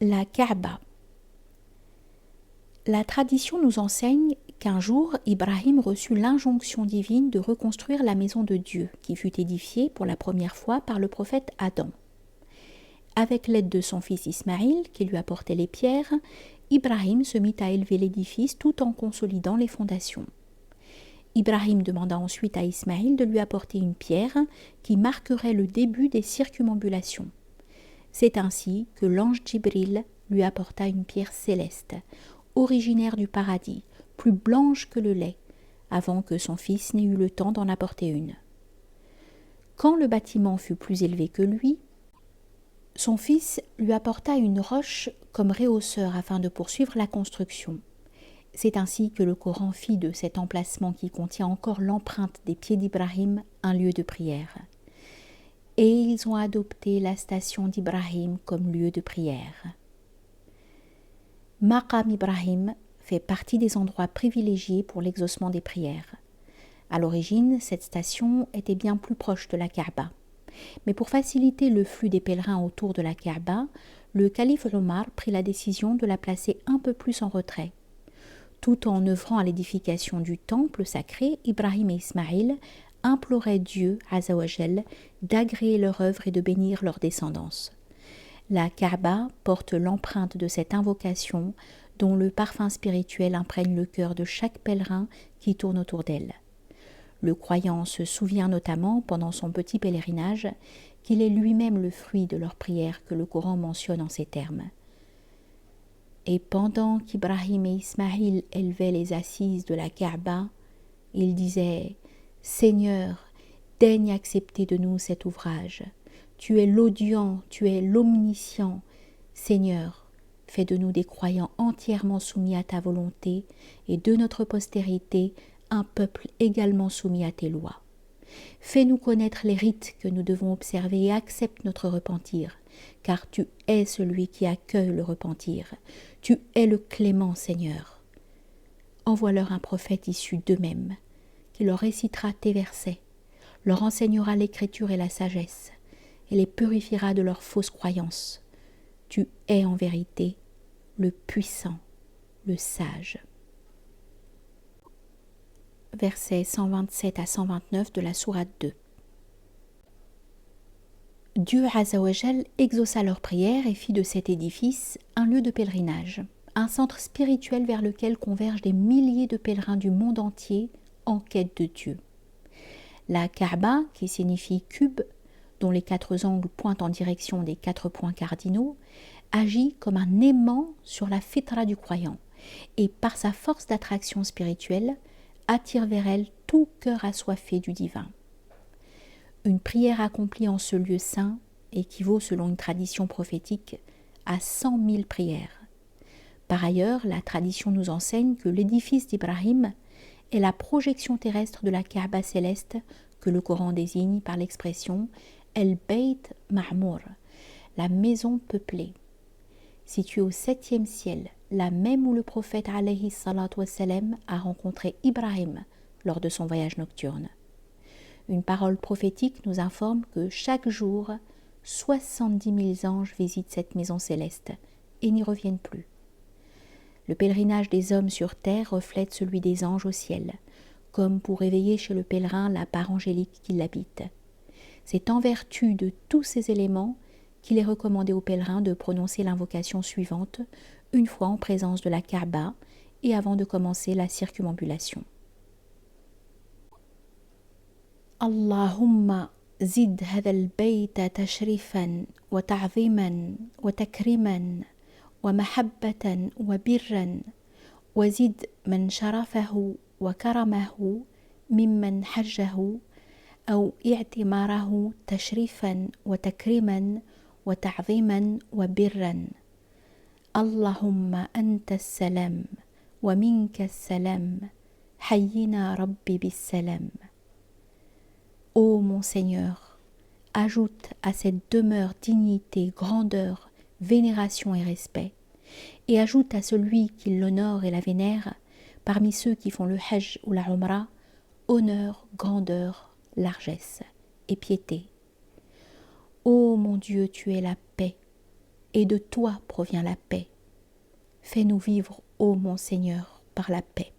La Kaaba. La tradition nous enseigne qu'un jour, Ibrahim reçut l'injonction divine de reconstruire la maison de Dieu, qui fut édifiée pour la première fois par le prophète Adam. Avec l'aide de son fils Ismaïl, qui lui apportait les pierres, Ibrahim se mit à élever l'édifice tout en consolidant les fondations. Ibrahim demanda ensuite à Ismaïl de lui apporter une pierre qui marquerait le début des circumambulations. C'est ainsi que l'ange Djibril lui apporta une pierre céleste, originaire du paradis, plus blanche que le lait, avant que son fils n'ait eu le temps d'en apporter une. Quand le bâtiment fut plus élevé que lui, son fils lui apporta une roche comme rehausseur afin de poursuivre la construction. C'est ainsi que le Coran fit de cet emplacement qui contient encore l'empreinte des pieds d'Ibrahim un lieu de prière. Et ils ont adopté la station d'Ibrahim comme lieu de prière. Maqam Ibrahim fait partie des endroits privilégiés pour l'exaucement des prières. À l'origine, cette station était bien plus proche de la Kaaba. Mais pour faciliter le flux des pèlerins autour de la Kaaba, le calife Omar prit la décision de la placer un peu plus en retrait. Tout en œuvrant à l'édification du temple sacré, Ibrahim et Ismaïl imploraient Dieu, Azza wa Jal, d'agréer leur œuvre et de bénir leur descendance. La Kaaba porte l'empreinte de cette invocation dont le parfum spirituel imprègne le cœur de chaque pèlerin qui tourne autour d'elle. Le croyant se souvient notamment, pendant son petit pèlerinage, qu'il est lui-même le fruit de leur prière que le Coran mentionne en ces termes. Et pendant qu'Ibrahim et Ismaïl élevaient les assises de la Kaaba, ils disaient « Seigneur, daigne accepter de nous cet ouvrage. Tu es l'audient, tu es l'omniscient. Seigneur, fais de nous des croyants entièrement soumis à ta volonté et de notre postérité un peuple également soumis à tes lois. Fais-nous connaître les rites que nous devons observer et accepte notre repentir, car tu es celui qui accueille le repentir. Tu es le clément, Seigneur. Envoie-leur un prophète issu d'eux-mêmes, qui leur récitera tes versets, leur enseignera l'écriture et la sagesse, et les purifiera de leurs fausses croyances. Tu es en vérité le puissant, le sage. Versets 127 à 129 de la sourate 2. Dieu Azza wa Jal exauça leurs prières et fit de cet édifice un lieu de pèlerinage, un centre spirituel vers lequel convergent des milliers de pèlerins du monde entier en quête de Dieu. La Kaaba, qui signifie cube, dont les 4 angles pointent en direction des 4 points cardinaux, agit comme un aimant sur la fitra du croyant et, par sa force d'attraction spirituelle, attire vers elle tout cœur assoiffé du divin. Une prière accomplie en ce lieu saint équivaut, selon une tradition prophétique, à 100 000 prières. Par ailleurs, la tradition nous enseigne que l'édifice d'Ibrahim est la projection terrestre de la Kaaba céleste que le Coran désigne par l'expression « El-Beit Ma'mour », la maison peuplée. Située au 7e ciel, la même où le prophète alayhi salatu wassalam a rencontré Ibrahim lors de son voyage nocturne. Une parole prophétique nous informe que chaque jour, 70 000 anges visitent cette maison céleste et n'y reviennent plus. Le pèlerinage des hommes sur terre reflète celui des anges au ciel, comme pour réveiller chez le pèlerin la part angélique qui l'habite. C'est en vertu de tous ces éléments qu'il est recommandé aux pèlerins de prononcer l'invocation suivante une fois en présence de la Kaaba et avant de commencer la circumambulation. Allahumma zid hadha al-bayta tashrifan wa ta'ziman wa takriman wa mahabbatan wa birran wa zid man sharafahu wa karamahu mimman hajjahu أو اعتماره تشريفا وتكريما وتعظيما وبرا اللهم أنت السلام ومنك السلام حينا ربي بالسلام. Ô mon Seigneur, ajoute à cette demeure dignité, grandeur, vénération et respect, et ajoute à celui qui l'honore et la vénère, parmi ceux qui font le Hajj ou la Umrah, honneur, grandeur, largesse et piété. Ô mon Dieu, tu es la paix, et de toi provient la paix. Fais-nous vivre, ô mon Seigneur, par la paix.